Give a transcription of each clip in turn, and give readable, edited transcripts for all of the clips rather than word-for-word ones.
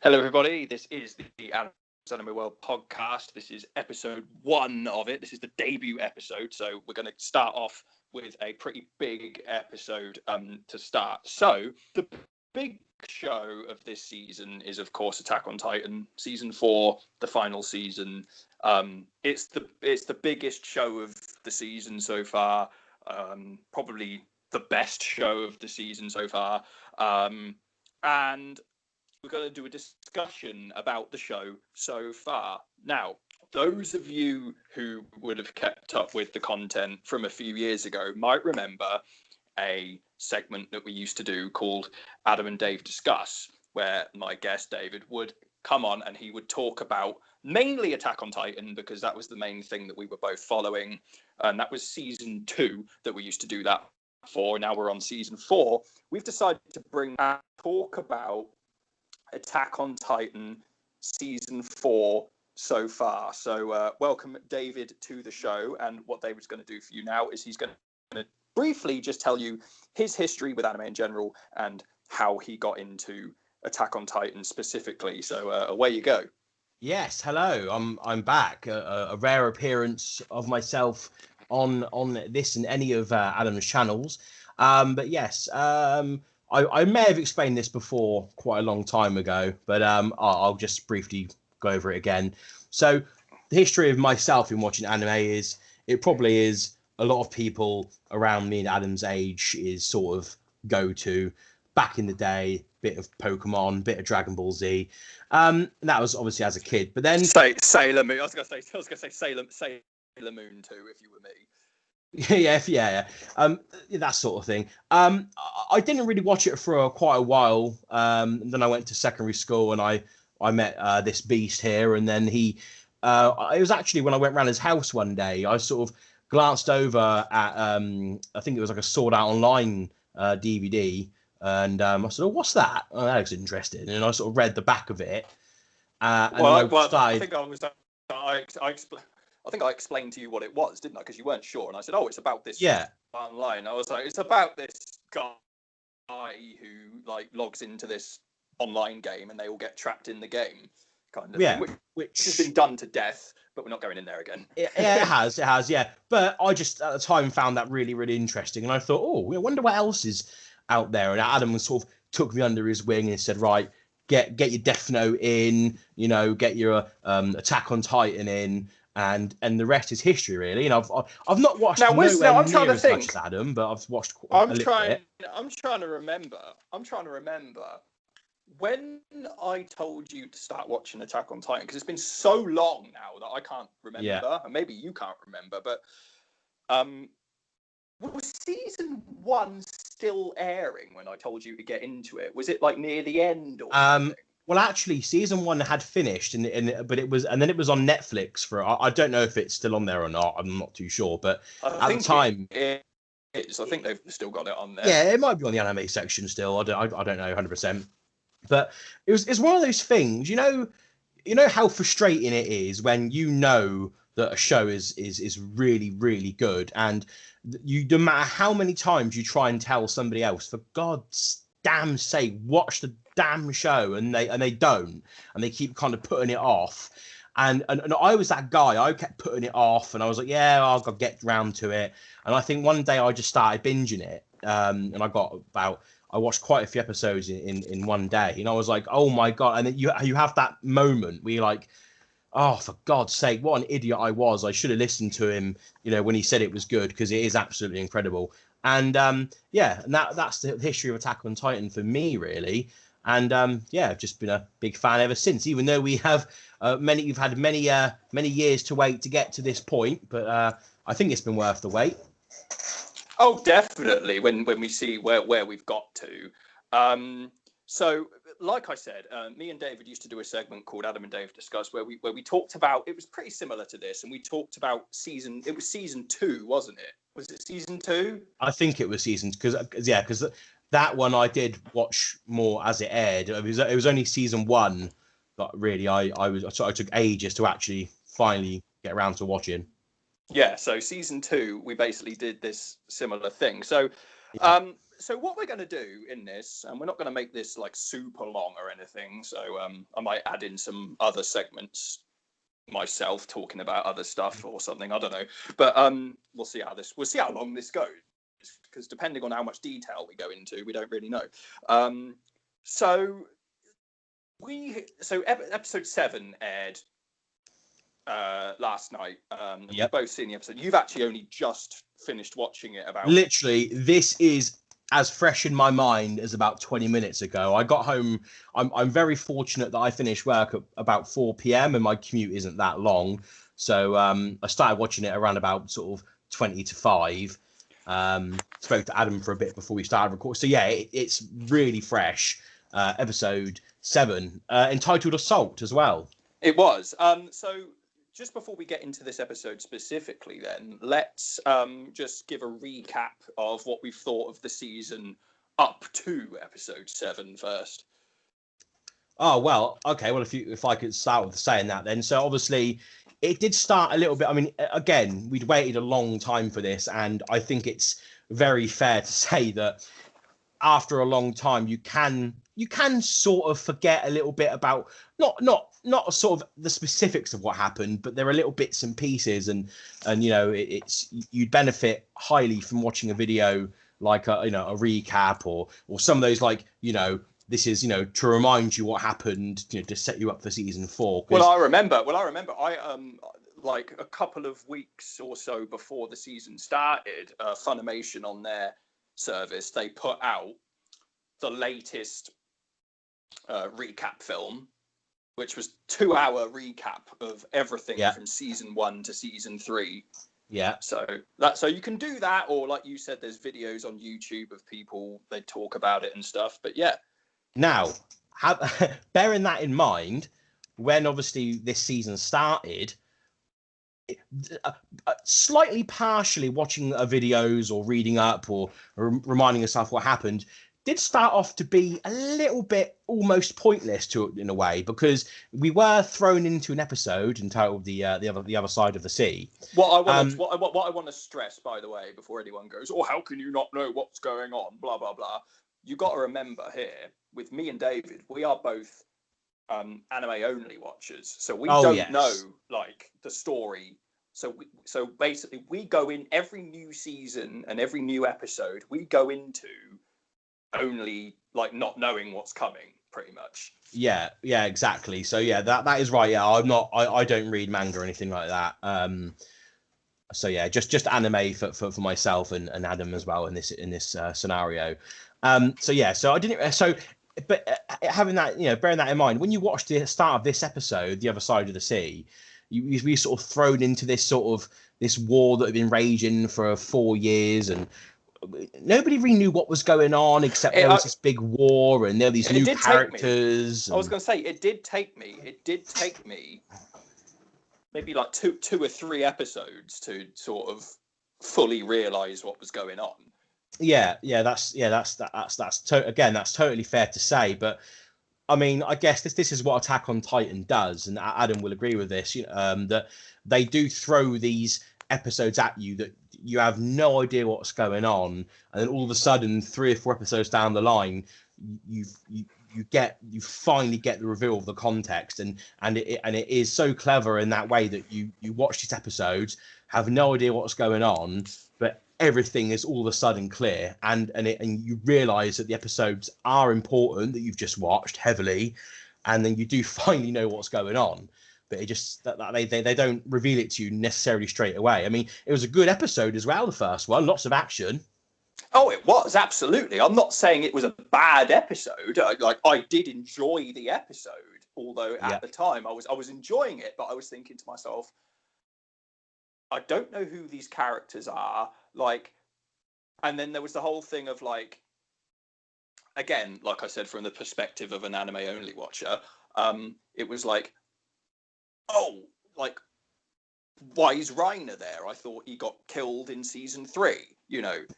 Hello, everybody. This is the Anime World podcast. This is episode 1 of it. This is the debut episode, so we're going to start off with a pretty big episode to start. So, the big show of this season is, of course, Attack on Titan, season 4, the final season. It's the biggest show of the season so far. Probably the best show of the season so far. And we're going to do a discussion about the show so far. Now, those of you who would have kept up with the content from a few years ago might remember a segment that we used to do called Adam and Dave Discuss, where my guest David would come on and he would talk about mainly Attack on Titan, because that was the main thing that we were both following. And that was season 2 that we used to do that for. Now we're on season 4. We've decided to bring and talk about Attack on Titan season 4 so far. So welcome David to the show, and what David's going to do for you now is he's going to briefly just tell you his history with anime in general and how he got into Attack on Titan specifically. So away you go. Yes, hello. I'm back. A rare appearance of myself on this and any of Adam's channels. But yes, I may have explained this before quite a long time ago, but I'll just briefly go over it again. So the history of myself in watching anime is, it probably is a lot of people around me and Adam's age is sort of go to. Back in the day, bit of Pokemon, bit of Dragon Ball Z. And that was obviously as a kid. But then Sailor Moon. I was gonna say Sailor Moon too, if you were me. yeah. That sort of thing. I didn't really watch it for quite a while. Then I went to secondary school and I met this beast here, and then it was actually when I went round his house one day, I sort of glanced over at I think it was like a Sword Art Online DVD, and I said, "Oh, what's that? Oh, that looks interesting." And I sort of read the back of it. I think I explained to you what it was, didn't I? Because you weren't sure, and I said, "Oh, it's about this." Yeah. Online, I was like, "It's about this guy who like logs into this online game, and they all get trapped in the game, kind of thing." Which has been done to death, but we're not going in there again. It has, yeah. But I just at the time found that really, really interesting, and I thought, oh, I wonder what else is out there. And Adam sort of took me under his wing and said, right, get your Death Note in, get your Attack on Titan in. And the rest is history, really. And I've not watched I'm trying to as think. Much as Adam, but I've watched a little bit. I'm trying to remember when I told you to start watching Attack on Titan, because it's been so long now that I can't remember, and maybe you can't remember. But was season 1 still airing when I told you to get into it? Was it like near the end or something? Well, actually, season 1 had finished, but it was, and then it was on Netflix for. I don't know if it's still on there or not. I'm not too sure, but at the time, I think they've still got it on there. Yeah, it might be on the anime section still. I don't know 100%. But it's one of those things. You know how frustrating it is when that a show is really, really good, and no matter how many times you try and tell somebody else, for God's damn sake, watch the damn show, and they don't, and they keep kind of putting it off. And I was that guy. I kept putting it off, and I was like, yeah, I'll get round to it. And I think one day I just started binging it, and I watched quite a few episodes in one day, and I was like, oh my God. And then you have that moment where you're like, oh, for God's sake, what an idiot I was. I should have listened to him, when he said it was good, because it is absolutely incredible. And and that's the history of Attack on Titan for me, really. And I've just been a big fan ever since, even though we have we've had many years to wait to get to this point, but I think it's been worth the wait. Oh, definitely. When we see where we've got to. So, like I said, me and David used to do a segment called Adam and Dave Discuss, where we talked about, it was pretty similar to this, and we talked about season 2, wasn't it? Was it season 2? I think it was season, because that one I did watch more as it aired. It was only season 1, but really I took ages to actually finally get around to watching. Yeah, so season 2, we basically did this similar thing. So, So what we're going to do in this, and we're not going to make this like super long or anything. So I might add in some other segments myself talking about other stuff or something. I don't know, but we'll see how long this goes, because depending on how much detail we go into, we don't really know. So episode 7 aired last night. Yep. We've both seen the episode. You've actually only just finished watching it about. Literally, this is as fresh in my mind as about 20 minutes ago. I got home. I'm very fortunate that I finished work at about 4 p.m. and my commute isn't that long. So I started watching it around about sort of 20 to 5. Spoke to Adam for a bit before we started recording. So yeah, it's really fresh. Episode 7, entitled Assault as well. It was. So just before we get into this episode specifically, then let's just give a recap of what we've thought of the season up to episode 7 first. Oh well, okay. Well, if I could start with saying that, then so obviously it did start a little bit. I mean, again, we'd waited a long time for this, and I think it's very fair to say that after a long time, you can sort of forget a little bit about not sort of the specifics of what happened, but there are little bits and pieces, and you know, you'd benefit highly from watching a video like a recap or some of those, like, you know, this is, you know, to remind you what happened, you know, to set you up for season 4. Well, I remember. I like a couple of weeks or so before the season started, Funimation on their service, they put out the latest recap film, which was 2-hour recap of everything from season 1 to season 3. Yeah. So you can do that, or like you said, there's videos on YouTube of people, they talk about it and stuff. But yeah. Now, bearing that in mind, when obviously this season started, slightly partially watching videos or reading up or reminding yourself what happened did start off to be a little bit almost pointless in a way, because we were thrown into an episode entitled the other side of the sea. What I want to stress, by the way, before anyone goes, "Oh, how can you not know what's going on?" Blah blah blah. You got to remember here, with me and David, we are both anime only watchers, so we don't know like the story. So basically, we go in every new season and every new episode. We go into only like not knowing what's coming, pretty much. Yeah, exactly. So yeah, that is right. Yeah, I don't read manga or anything like that. So yeah, just anime for myself and Adam as well in this scenario. So I didn't. So, but having that, you know, bearing that in mind, when you watch the start of this episode, The Other Side of the Sea, we sort of thrown into this war that had been raging for 4 years, and nobody really knew what was going on, except there was this big war and there were these new characters. I was going to say, it did take me maybe like two or three episodes to sort of fully realize what was going on. That's totally fair to say. But I mean, I guess this is what Attack on Titan does, and Adam will agree with this. That they do throw these episodes at you that you have no idea what's going on, and then all of a sudden, 3 or 4 episodes down the line, you finally get the reveal of the context, and it is so clever in that way that you watch these episodes, have no idea what's going on, but everything is all of a sudden clear, and you realize that the episodes are important that you've just watched heavily, and then you do finally know what's going on. But it just that they don't reveal it to you necessarily straight away. I mean, it was a good episode as well, the first one, lots of action. Oh, it was, absolutely. I'm not saying it was a bad episode. I did enjoy the episode, although at the time I was enjoying it, but I was thinking to myself, I don't know who these characters are. Like, and then there was the whole thing of like, again, like I said, from the perspective of an anime only watcher, it was like, oh, like, why is Reiner there? I thought he got killed in season 3,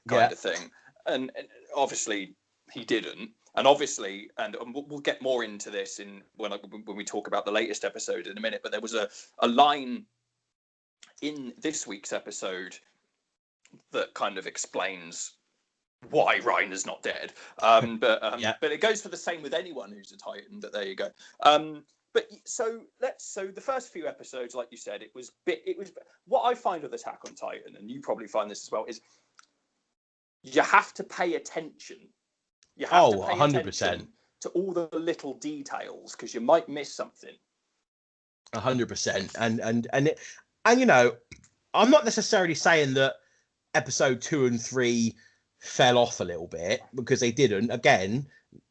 kind of thing. And obviously he didn't. And obviously, and we'll get more into this when we talk about the latest episode in a minute, but there was a line in this week's episode that kind of explains why Reiner's not dead. But it goes for the same with anyone who's a Titan. But there you go. So the first few episodes, like you said, it was what I find with Attack on Titan, and you probably find this as well, is you have to pay attention. You have to pay 100%. Attention to all the little details because you might miss something. 100%, and you know, I'm not necessarily saying that episode 2 and 3 fell off a little bit, because they didn't. Again,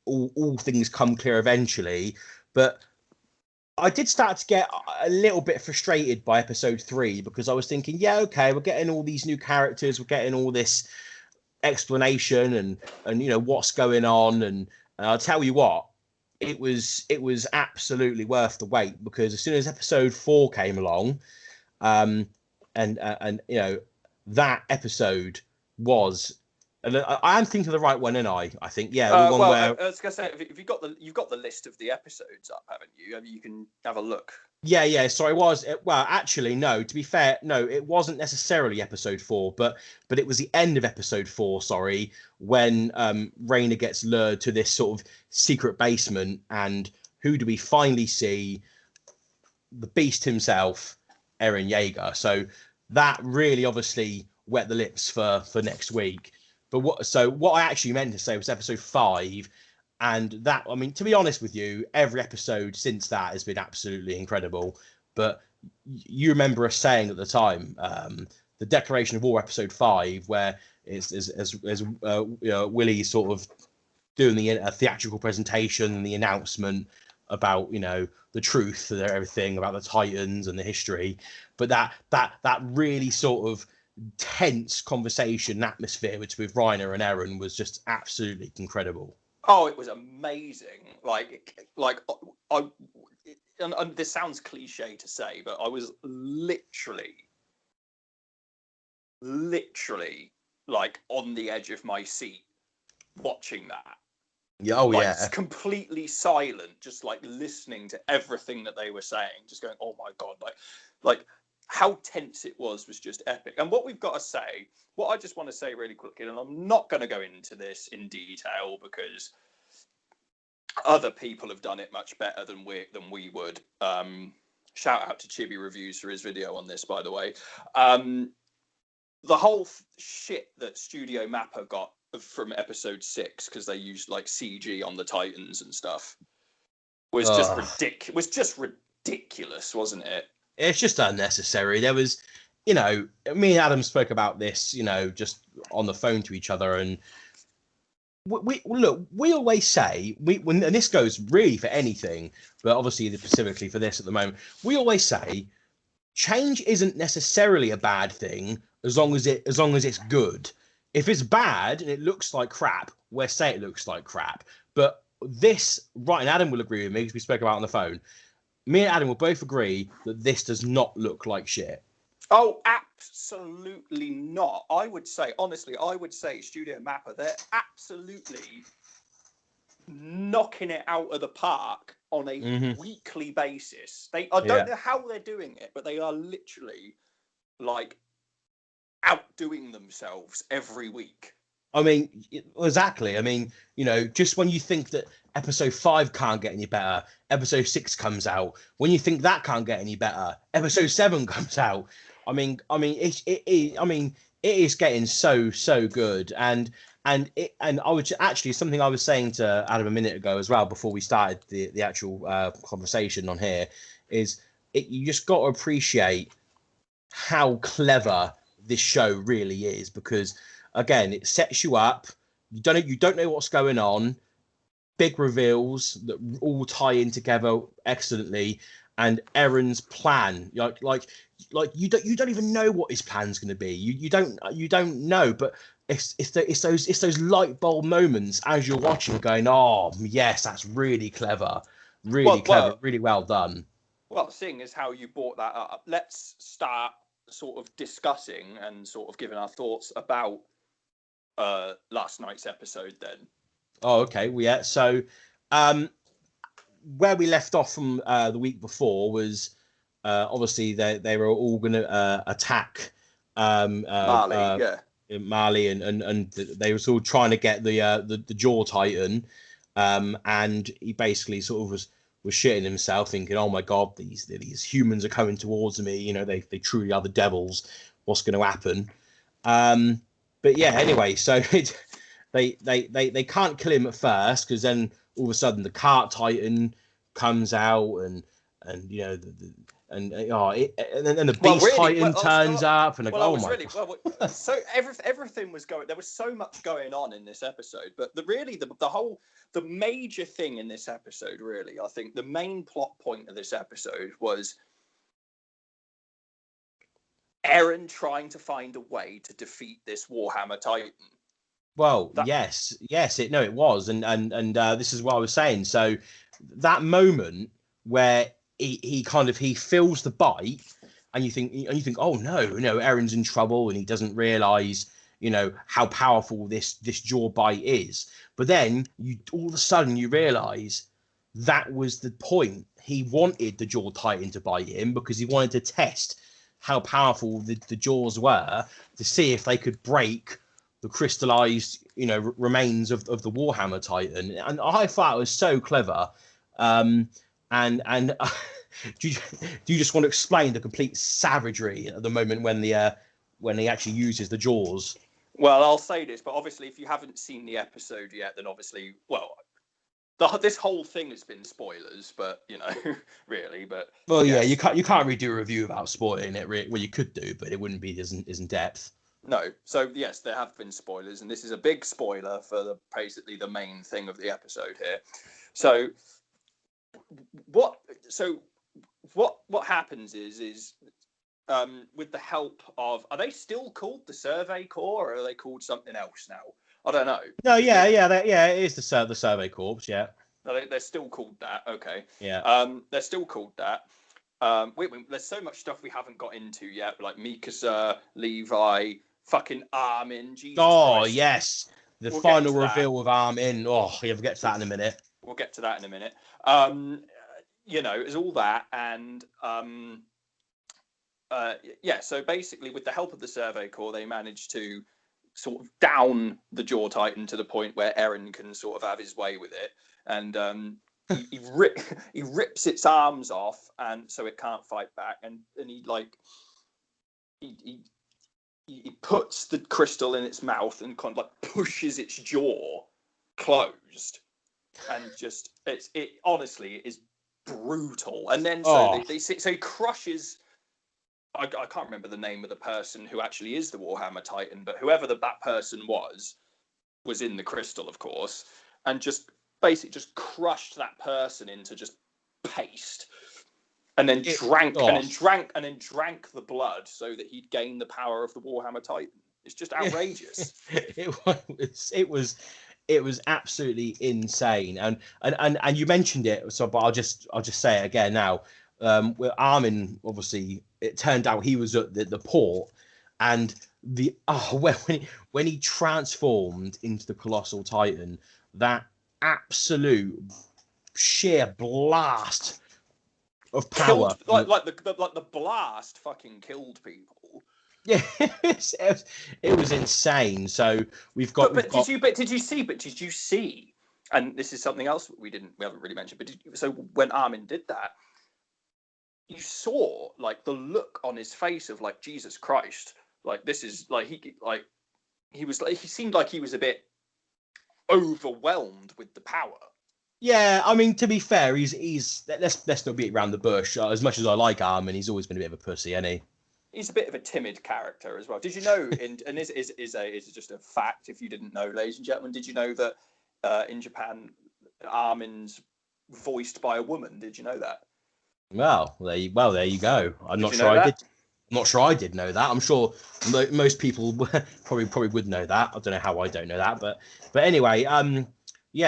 all things come clear eventually, but I did start to get a little bit frustrated by episode 3, because I was thinking, yeah, okay, we're getting all these new characters, we're getting all this explanation and you know what's going on, and I'll tell you what, it was absolutely worth the wait, because as soon as episode 4 came along, and you know, that episode was, I am thinking of the right one, and I think, yeah, the one where I was gonna say, if you've got the list of the episodes up, haven't you? You can have a look. Yeah. So well, actually, no. To be fair, no, it wasn't necessarily episode 4, but it was the end of episode 4. Sorry, when Rainer gets lured to this sort of secret basement, and who do we finally see? The Beast himself, Eren Yeager. So that really obviously wet the lips for next week. But what I actually meant to say was episode 5. And that, I mean, to be honest with you, every episode since that has been absolutely incredible. But you remember us saying at the time, the Declaration of War episode 5, where it's Willie sort of doing the theatrical presentation and the announcement about, you know, the truth and everything about the Titans and the history. But that really sort of tense conversation atmosphere with Reiner and Eren was just absolutely incredible. Oh, it was amazing. And this sounds cliche to say, but I was literally like on the edge of my seat watching that. Yeah, yeah. Completely silent, just like listening to everything that they were saying, just going, oh my God, like how tense it was just epic. And what I just want to say really quickly, and I'm not going to go into this in detail because other people have done it much better than we would. Shout out to Chibi Reviews for his video on this, by the way. The whole shit that Studio Mappa got from episode 6, because they used like CG on the Titans and stuff, was just ridiculous, wasn't it? It's just unnecessary. There was, you know, me and Adam spoke about this, you know, just on the phone to each other, and we always say, and this goes really for anything, but obviously specifically for this at the moment, we always say change isn't necessarily a bad thing as long as it's good. If it's bad and it looks like crap, we'll say it looks like crap. But this, right, and Adam will agree with me because we spoke about it on the phone. Me and Adam will both agree that this does not look like shit. Oh, absolutely not. I would say Studio Mappa, they're absolutely knocking it out of the park on a weekly basis. I don't know how they're doing it, but they are literally like outdoing themselves every week. I mean, exactly. I mean, you know, just when you think that episode 5 can't get any better, episode 6 comes out. When you think that can't get any better, episode 7 comes out. I mean, it is getting so good, and I was actually, something I was saying to Adam a minute ago as well before we started the actual conversation on here, is you just got to appreciate how clever this show really is, because again, it sets you up. You don't know what's going on. Big reveals that all tie in together excellently, and Eren's plan, like you don't even know what his plan's going to be. You don't know, but it's those light bulb moments as you're watching, going, oh yes, that's really clever, really well done. Well, seeing as how you brought that up, let's start sort of discussing and sort of giving our thoughts about last night's episode then. Oh, okay. Well, yeah. So, where we left off from the week before was obviously they were all going to attack Marley, Marley, and they were sort of trying to get the Jaw Titan, and he basically sort of was shitting himself, thinking, "Oh my God, these humans are coming towards me. You know, they truly are the devils. What's going to happen?" But yeah, anyway, so they can't kill him at first, because then all of a sudden the Cart Titan comes out, and you know and then the Beast Titan turns up, and like, oh my God. So everything was going. There was so much going on in this episode, but the major thing in this episode, really, I think the main plot point of this episode was Eren trying to find a way to defeat this Warhammer Titan. Well, yes, it was, and this is what I was saying. So that moment where he feels the bite, and you think, oh no, Eren's in trouble, and he doesn't realize, how powerful this jaw bite is. But then all of a sudden you realize that was the point. He wanted the Jaw Titan to bite him because he wanted to test how powerful the jaws were, to see if they could break the crystallized, remains of the Warhammer Titan. And I thought it was so clever. And do you just want to explain the complete savagery at the moment when he actually uses the jaws? Well, I'll say this, but obviously, if you haven't seen the episode yet, then obviously, this whole thing has been spoilers, but really, but yeah, you can't really do a review without spoiling it. Well, you could do, but it wouldn't be as in depth. No, so yes, there have been spoilers, and this is a big spoiler for basically the main thing of the episode here. So what happens is with the help of, are they still called the Survey Corps, or are they called something else now? I don't know. No, yeah, it is the Survey Corps, yeah. No, they're still called that. Okay. Yeah. They're still called that. There's so much stuff we haven't got into yet, like Mikasa, Levi, fucking Armin. Jesus Christ. Yes, the final reveal of Armin. Oh, yeah, we'll get to that in a minute. We'll get to that in a minute. It's all that, and so basically, with the help of the Survey Corps, they managed to sort of down the Jaw Titan to the point where Eren can sort of have his way with it, and he rips its arms off, and so it can't fight back, and he puts the crystal in its mouth and kind of like pushes its jaw closed, and just it honestly is brutal. And then so he crushes. I can't remember the name of the person who actually is the Warhammer Titan, but whoever that person was in the crystal, of course, and just basically just crushed that person into just paste, and then drank the blood so that he'd gain the power of the Warhammer Titan. It's just outrageous. It was absolutely insane, and you mentioned it, so but I'll just say it again now. With Armin, obviously, it turned out he was at the port, and when he transformed into the Colossal Titan, that absolute sheer blast of power, like the blast, fucking killed people. Yeah, it was insane. So did you see? And this is something else we haven't really mentioned. But so when Armin did that, you saw like the look on his face of like, Jesus Christ, like this is like he seemed like he was a bit overwhelmed with the power. Yeah, I mean, to be fair, he's let's not beat around the bush. As much as I like Armin, he's always been a bit of a pussy, isn't he? He's a bit of a timid character as well. Did you know? And this is just a fact. If you didn't know, ladies and gentlemen, did you know that in Japan, Armin's voiced by a woman? Did you know that? Well, there you go. I'm not sure I did know that. I'm sure most people probably would know that. I don't know how I don't know that, but anyway,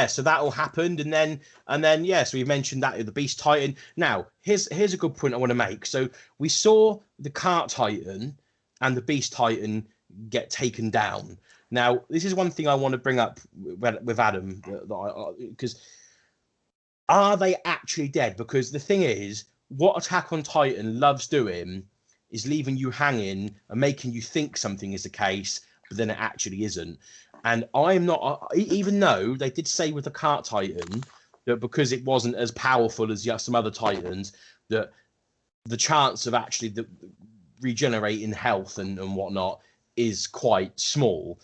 so that all happened, and then so we mentioned that the Beast Titan. Now, here's a good point I want to make. So we saw the Cart Titan and the Beast Titan get taken down. Now, this is one thing I want to bring up with Adam, because are they actually dead? Because the thing is, what Attack on Titan loves doing is leaving you hanging and making you think something is the case, but then it actually isn't. And I'm not, even though they did say with the Cart Titan that because it wasn't as powerful as some other Titans, that the chance of actually regenerating health and whatnot is quite small.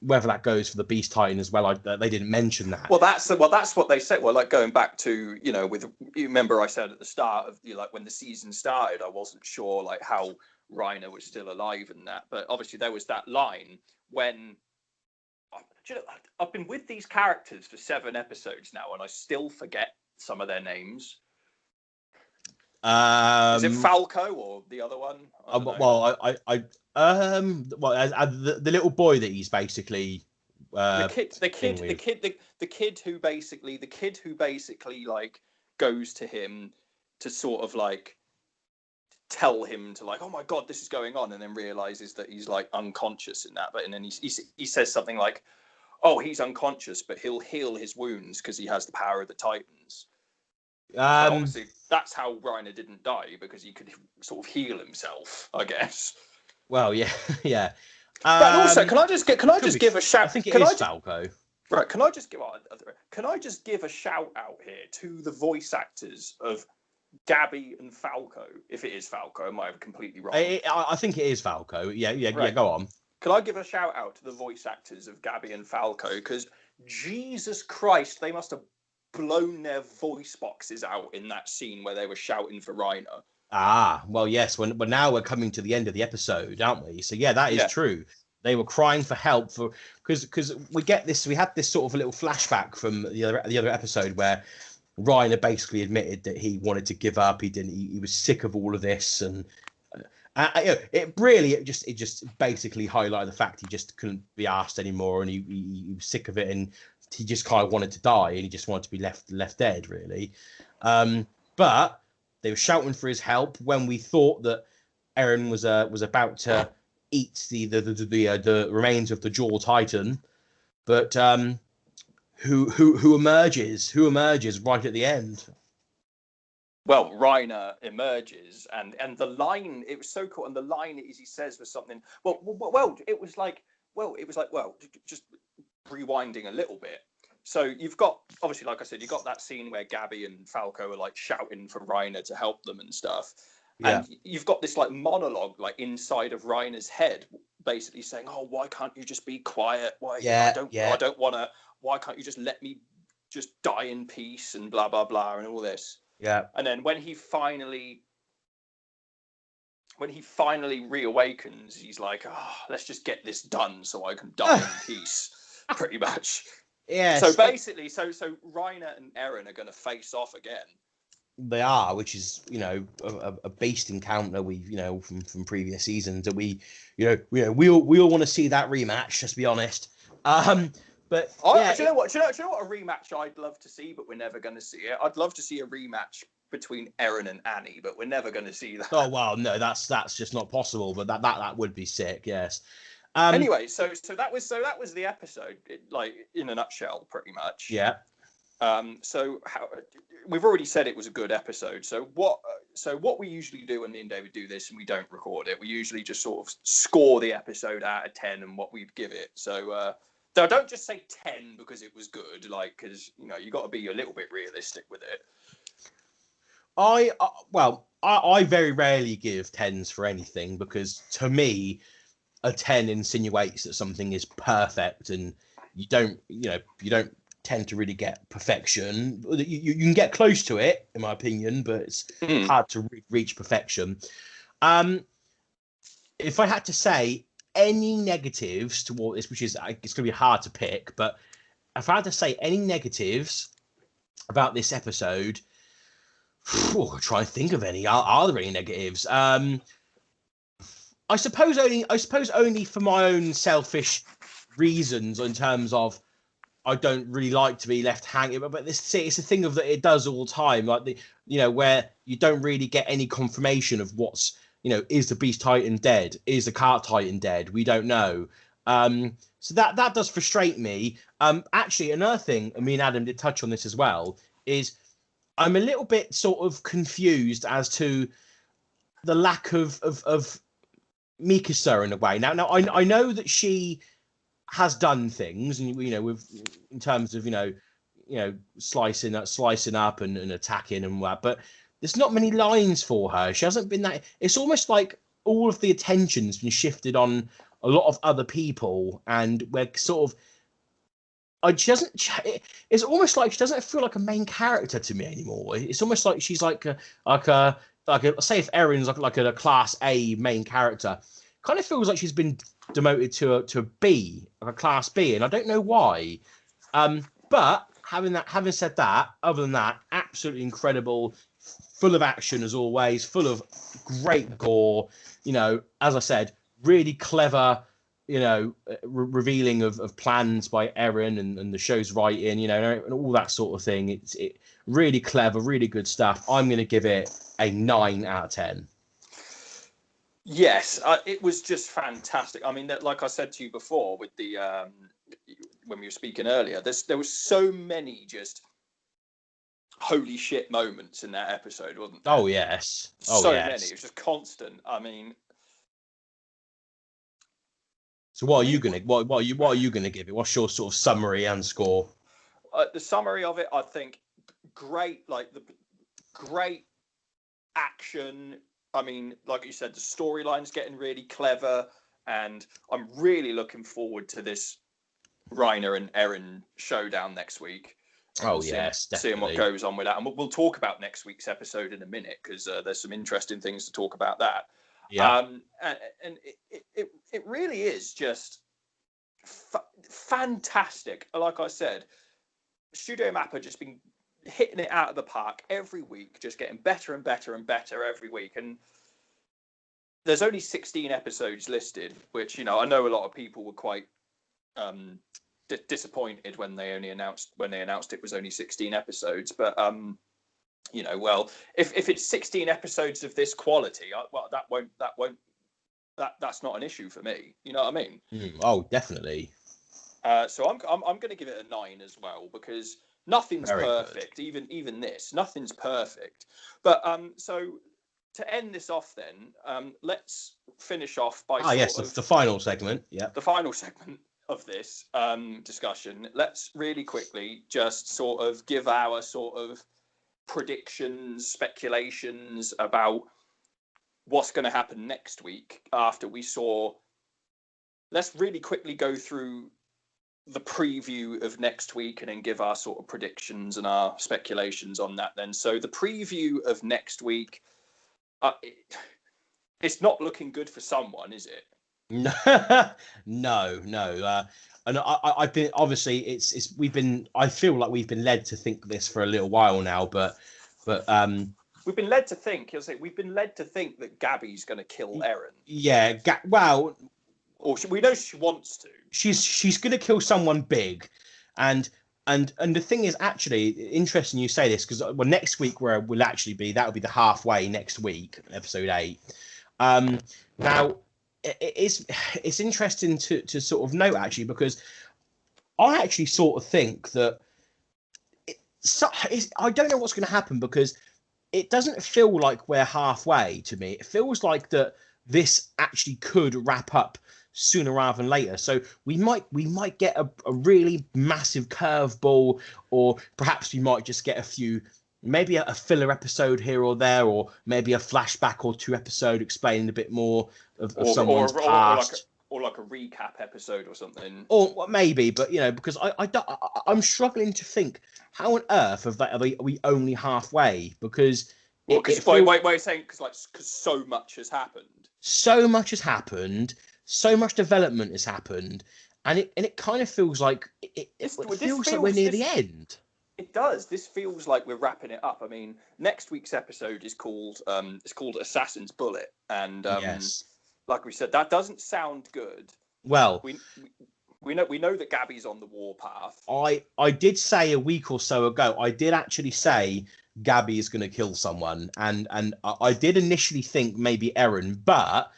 Whether that goes for the Beast Titan as well, they didn't mention that. Well, that's what they said. Well, like going back to, with, you remember I said at the start of like when the season started, I wasn't sure like how Reiner was still alive and that, but obviously there was that line when. I've been with these characters for 7 episodes now, and I still forget some of their names. Is it Falco or the other one? The little boy that he's basically the kid who basically like goes to him to sort of like tell him to like, oh my god, this is going on, and then realizes that he's like unconscious in that, but and then he says something like, oh, he's unconscious, but he'll heal his wounds because he has the power of the Titans. Obviously, that's how Reiner didn't die, because he could sort of heal himself, I guess. Well, yeah, yeah. But also, can I just give a shout? I think it is Falco. Right? Can I just give a shout out here to the voice actors of Gabby and Falco? If it is Falco, I might have completely wrong. I think it is Falco. Yeah. Go on. Can I give a shout out to the voice actors of Gabby and Falco? Because Jesus Christ, they must have blown their voice boxes out in that scene where they were shouting for Reiner. Ah, well, yes. But now we're coming to the end of the episode, aren't we? So yeah, that is true. They were crying for help because we had this sort of a little flashback from the other episode where Reiner basically admitted that he wanted to give up. He was sick of all of this, and it just basically highlighted the fact he just couldn't be asked anymore, and he was sick of it, and he just kind of wanted to die, and he just wanted to be left dead, really. But they were shouting for his help when we thought that Eren was about to eat the remains of the Jaw Titan, but who emerges right at the end? Well, Reiner emerges, and the line, it was so cool, and the line he says was something. It was like just rewinding a little bit. So you've got, obviously, like I said, you've got that scene where Gabby and Falco are like shouting for Reiner to help them and stuff. Yeah. And you've got this like monologue like inside of Reiner's head, basically saying, "Oh, why can't you just be quiet? Why? I don't want to. Why can't you just let me just die in peace and blah blah blah and all this." Yeah. And then when he finally reawakens, he's like, "Oh, let's just get this done so I can die in peace." Pretty much. Yeah. So basically, so Reiner and Eren are going to face off again. They are, which is a beast encounter we've from previous seasons that we all want to see that rematch. Just to be honest. But do you know what a rematch I'd love to see, but we're never going to see it. I'd love to see a rematch between Eren and Annie, but we're never going to see that. Oh well, no, that's just not possible. But that would be sick. Yes. Anyway, so that was the episode, like in a nutshell, pretty much. Yeah. So we've already said it was a good episode. So what we usually do when me and David do this, and we don't record it, we usually just sort of score the episode out of 10 and what we'd give it. So don't just say 10 because it was good, like, because you got to be a little bit realistic with it. I very rarely give 10s for anything, because to me, a 10 insinuates that something is perfect, and you don't tend to really get perfection. You can get close to it, in my opinion, but it's hard to reach perfection. If I had to say any negatives toward this, which is, it's going to be hard to pick, but if I had to say any negatives about this episode, I'll try and think of any. Are there any negatives? I suppose only for my own selfish reasons, in terms of I don't really like to be left hanging. But it's a thing of that it does all the time, like where you don't really get any confirmation of what's is the Beast Titan dead? Is the Cart Titan dead? We don't know. So that does frustrate me. Actually, another thing, and me and Adam did touch on this as well, is I'm a little bit sort of confused as to the lack of Mikasa in a way. Now I know that she has done things, and with in terms of slicing up and attacking and that, but there's not many lines for her. She hasn't been that. It's almost like all of the attention's been shifted on a lot of other people, and we're sort of. She doesn't. It's almost like she doesn't feel like a main character to me anymore. It's almost like she's like a say if Erin's like a class A main character, kind of feels like she's been demoted to a B, like a class B, and I don't know why. But having said that, other than that, absolutely incredible, full of action as always, full of great gore. As I said, really clever. Revealing of plans by Erin and the show's writing, and all that sort of thing. It's really clever, really good stuff. I'm going to give it a 9 out of 10. Yes, it was just fantastic. I mean, like I said to you before, with the when we were speaking earlier, there was so many just holy shit moments in that episode, wasn't there? Oh yes, Many. It was just constant. I mean, so what are you gonna give it? What's your sort of summary and score? The summary of it, I think, great. Like the great action. I mean, like you said, the storyline's getting really clever, and I'm really looking forward to this Reiner and Erin showdown next week. Oh, yes, definitely. Seeing what goes on with that. And we'll talk about next week's episode in a minute, because there's some interesting things to talk about that. Yeah. And it really is just fantastic. Like I said, Studio Mappa just been hitting it out of the park every week, just getting better and better and better every week. And there's only 16 episodes listed, which, I know a lot of people were quite disappointed when they announced it was only 16 episodes. But well, if it's 16 episodes of this quality, that's not an issue for me. You know what I mean? Oh, definitely. So I'm going to give it a 9 as well, because nothing's Very perfect. good. Even this, nothing's perfect. But so to end this off, then let's finish off by the final segment. Yeah, the final segment of this discussion. Let's really quickly just sort of give our sort of predictions, speculations about what's going to happen next week after we saw. Let's really quickly go through the preview of next week and then give our sort of predictions and our speculations on that then. So the preview of next week, it's not looking good for someone, is it? No. And I've been, obviously I feel like we've been led to think this for a little while now, but we've been led to think that Gabby's going to kill Erin. Yeah, or we know she wants to. She's going to kill someone big, and the thing is, actually interesting you say this, because next week that'll be the halfway next week, episode 8. Now it's interesting to sort of note, actually, because I actually sort of think that I don't know what's going to happen, because it doesn't feel like we're halfway to me. It feels like that this actually could wrap up sooner rather than later. So we might get a really massive curveball, or perhaps we might just get maybe a filler episode here or there, or maybe a flashback or 2 episode explaining a bit more of someone's past. Or like a recap episode or something. Or maybe, but because I'm struggling to think, how on earth are we only halfway? Because wait, saying because so much has happened. So much has happened. So much development has happened, and it kind of feels like it feels like we're near the end. It does. This feels like we're wrapping it up. I mean, next week's episode is called Assassin's Bullet, and yes. Like we said, that doesn't sound good. Well, we know that Gabby's on the warpath. I did say a week or so ago, I did actually say Gabby is going to kill someone, and I did initially think maybe Erin, but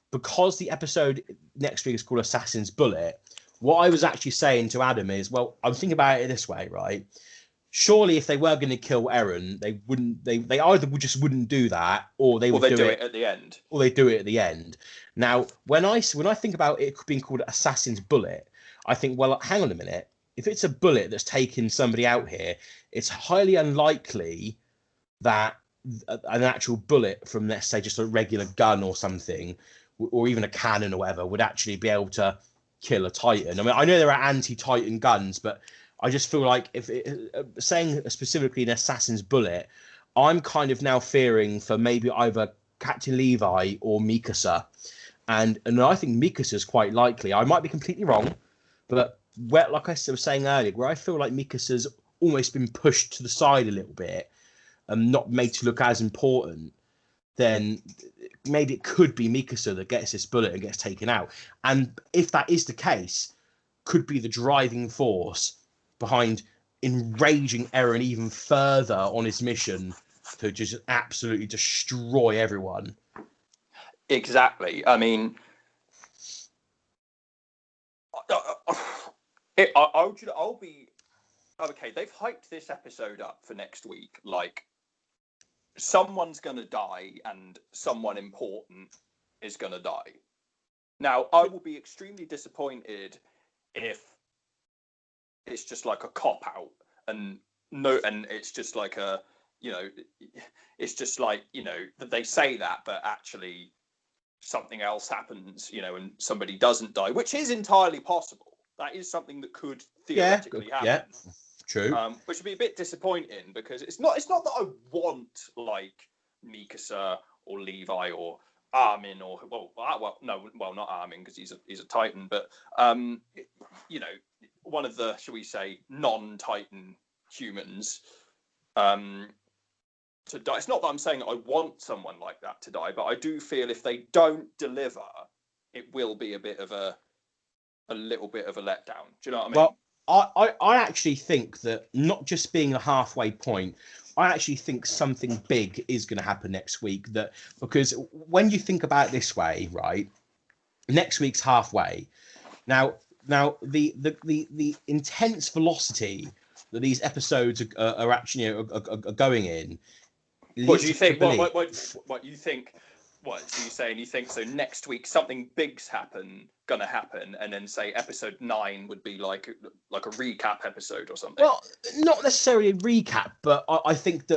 because the episode next week is called Assassin's Bullet, what I was actually saying to Adam is, well, I'm thinking about it this way, right? surely if they were going to kill Eren, they wouldn't. They either just wouldn't do that, or they would do it at the end, or they do it at the end. Now, when I think about it being called Assassin's Bullet, I think, well, hang on a minute. If it's a bullet that's taken somebody out here, it's highly unlikely that an actual bullet from, let's say, just a regular gun or something, or even a cannon or whatever, would actually be able to kill a Titan. I mean, I know there are anti-Titan guns, but I just feel like saying specifically an Assassin's Bullet, I'm kind of now fearing for maybe either Captain Levi or Mikasa. And I think Mikasa is quite likely. I might be completely wrong, but like I was saying earlier, where I feel like Mikasa's almost been pushed to the side a little bit and not made to look as important, then maybe it could be Mikasa that gets this bullet and gets taken out. And if that is the case, could be the driving force behind enraging Eren even further on his mission to just absolutely destroy everyone. Exactly. I mean, I'll be okay. They've hyped this episode up for next week. Like, someone's gonna die, and someone important is gonna die. Now, I will be extremely disappointed if it's just like a cop out, and it's just like it's just like, that they say that, but actually something else happens, and somebody doesn't die, which is entirely possible. That is something that could theoretically happen. Yeah, true. Which would be a bit disappointing, because it's not that I want like Mikasa or Levi or Armin or not Armin, because he's a Titan, but one of the, shall we say, non-Titan humans to die. It's not that I'm saying that I want someone like that to die, but I do feel if they don't deliver, it will be a little bit of a letdown. Do you know what I mean? Well, I actually think that, not just being a halfway point, I actually think something big is going to happen next week. Because when you think about it this way, right, next week's halfway. Now the intense velocity that these episodes are actually are going in. What do you think? What you think? What, so you're saying you think so next week something big's gonna happen, and then say episode 9 would be like a recap episode or something? Well, not necessarily a recap, but I think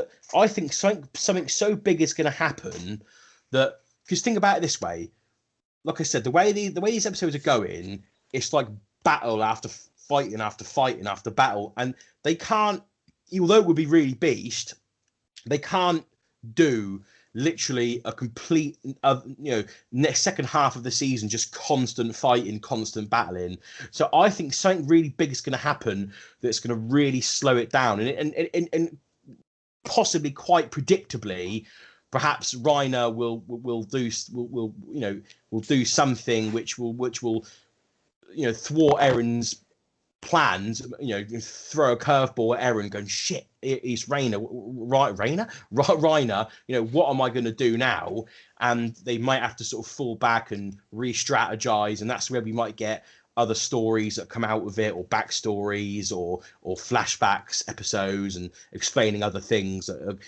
something so big is gonna happen that, because think about it this way, like I said, the way these episodes are going, it's like battle after fighting after fighting after battle, and they can't, although it would be really beast, they can't do literally a complete second half of the season just constant fighting, constant battling. So I think something really big is going to happen that's going to really slow it down, and possibly quite predictably, perhaps Reiner will do something which will thwart Eren's plans, throw a curveball at Eren, going, shit, it's Reiner, what am I going to do now? And they might have to sort of fall back and re-strategize, and that's where we might get other stories that come out of it, or backstories, or flashbacks episodes, and explaining other things that are,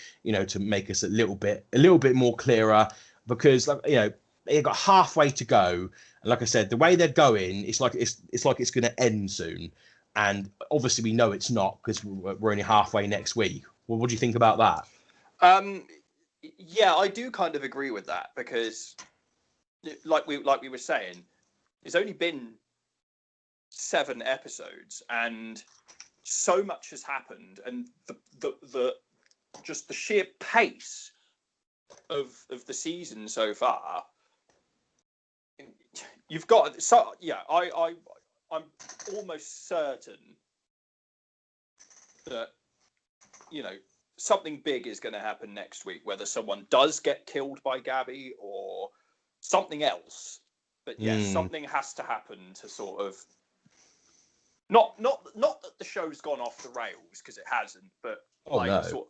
to make us a little bit more clearer, because they got halfway to go. And like I said, the way they're going, it's like it's going to end soon. And obviously we know it's not, because we're only halfway next week. Well, what do you think about that? Yeah, I do kind of agree with that, because like we were saying, it's only been 7 episodes, and so much has happened, and the just the sheer pace of the season so far. You've got I'm almost certain that something big is going to happen next week, whether someone does get killed by Gabby or something else. But something has to happen to sort of not that the show's gone off the rails, because it hasn't, but sort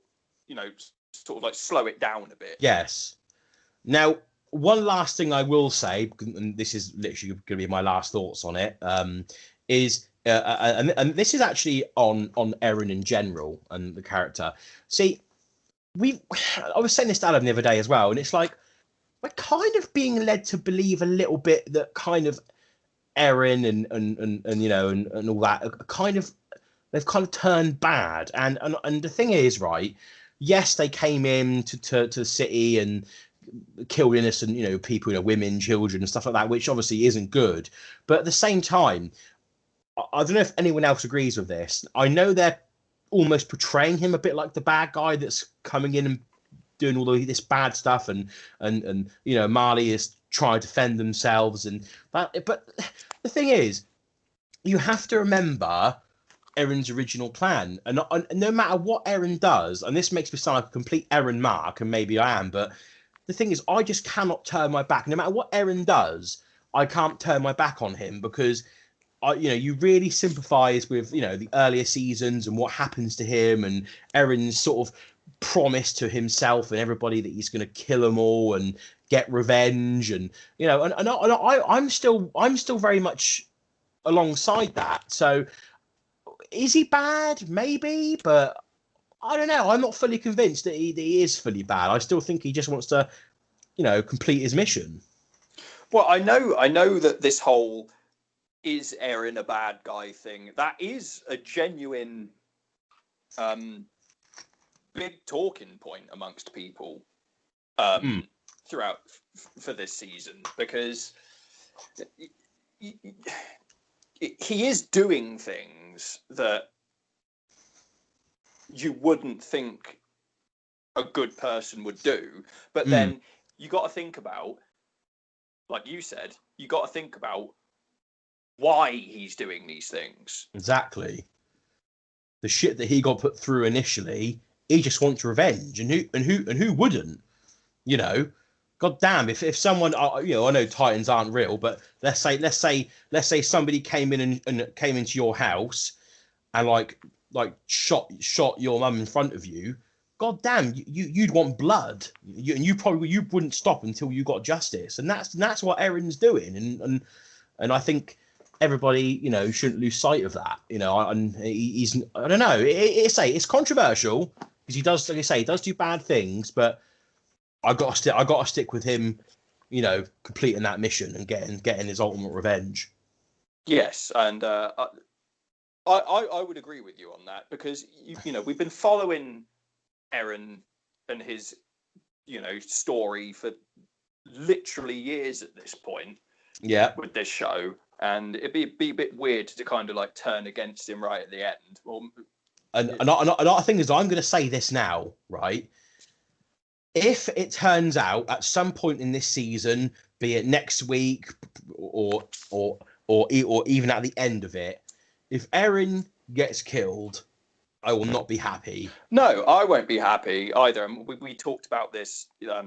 of like slow it down a bit. Yes. Now, one last thing I will say, and this is literally going to be my last thoughts on it, is and this is actually on Eren in general and the character. See, I was saying this to Adam the other day as well, and it's like we're kind of being led to believe a little bit that kind of Eren and you know and all that are kind of they've kind of turned bad. And the thing is, right? Yes, they came in to the city and killed innocent, you know, people, you know, women, children, and stuff like that, which obviously isn't good. But at the same time, I don't know if anyone else agrees with this. I know they're almost portraying him a bit like the bad guy that's coming in and doing all this bad stuff, and you know, Marley is trying to defend themselves, and but the thing is, you have to remember Eren's original plan, and no matter what Eren does, and this makes me sound like a complete Eren mark, and maybe I am, but the thing is, I just cannot turn my back. No matter what Eren does, I can't turn my back on him because you know, you really sympathise with, you know, the earlier seasons and what happens to him, and Eren's sort of promise to himself and everybody that he's going to kill them all and get revenge, and you know, I'm still very much alongside that. So, is he bad? Maybe, but I don't know. I'm not fully convinced that he is fully bad. I still think he just wants to, you know, complete his mission. Well, I know that this whole is Eren a bad guy thing, that is a genuine big talking point amongst people throughout for this season, because he is doing things that you wouldn't think a good person would do, but then you got to think about, like you said, you got to think about why he's doing these things. Exactly. The shit that he got put through initially, he just wants revenge, and who wouldn't? You know, god damn, if someone, you know, I know Titans aren't real, but let's say somebody came in and came into your house and like shot your mum in front of you. God damn, you'd want blood, and you wouldn't stop until you got justice, and that's what Eren's doing, and I think everybody, you know, shouldn't lose sight of that. You know, and he's, I don't know, it's controversial because he does, like I say, he does do bad things, but I got to stick with him, you know, completing that mission and getting his ultimate revenge. Yes, and I would agree with you on that, because you know, we've been following Eren and his, you know, story for literally years at this point. Yeah, with this show, and it'd be a bit weird to kind of like turn against him right at the end. Well, and another thing is, I'm going to say this now, right? If it turns out at some point in this season, be it next week or even at the end of it, if Eren gets killed, I will not be happy. No, I won't be happy either. And we talked about this a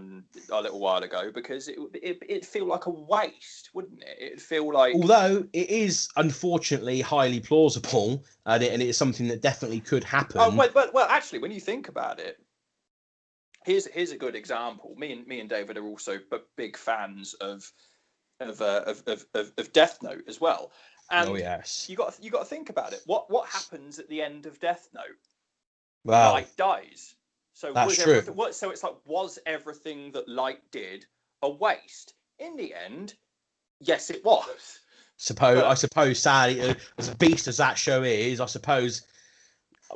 little while ago, because it'd feel like a waste, wouldn't it? It'd feel like, although it is unfortunately highly plausible, and it is something that definitely could happen. Oh, well, actually, when you think about it, here's a good example. Me and David are also big fans of Death Note as well. And oh yes, you got to think about it. What happens at the end of Death Note? Well, Light dies. So that's true. So it's like, was everything that Light did a waste? In the end, yes, it was. I suppose, sadly, as a beast as that show is, I suppose.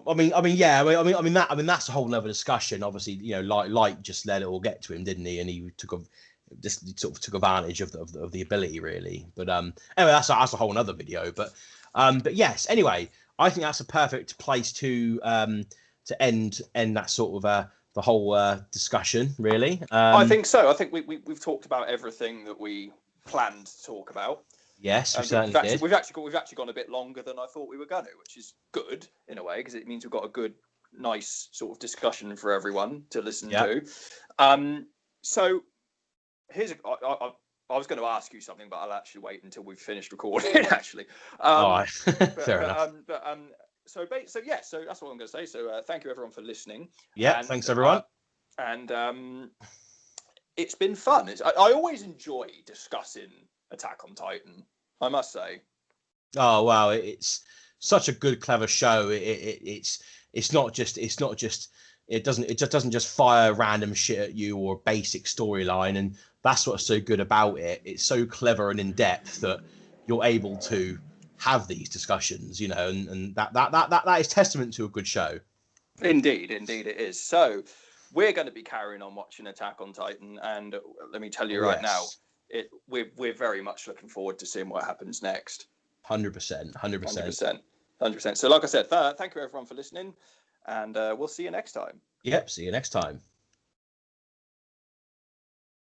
I mean, that's a whole other discussion. Obviously, you know, Light just let it all get to him, didn't he? And he just sort of took advantage of the ability, really. But anyway, that's a whole other video. But yes, anyway, I think that's a perfect place to end that sort of the whole discussion, really. I think so. I think we've talked about everything that we planned to talk about. Yes, we certainly did. We've actually gone a bit longer than I thought we were going to, which is good in a way, because it means we've got a good, nice sort of discussion for everyone to listen to. So here's I was going to ask you something, but I'll actually wait until we've finished recording. Actually, fair enough. So that's what I'm going to say. So thank you everyone for listening. Yeah, thanks everyone. And it's been fun. I always enjoy discussing Attack on Titan, I must say. Oh wow, it's such a good, clever show. It's not just it just doesn't just fire random shit at you or a basic storyline, and that's what's so good about it. It's so clever and in depth that you're able to have these discussions, you know, and that is testament to a good show. Indeed, indeed it is. So we're going to be carrying on watching Attack on Titan, and let me tell you right now, we're very much looking forward to seeing what happens next. 100%. 100%. So like I said, thank you everyone for listening, and we'll see you next time. Yep, see you next time.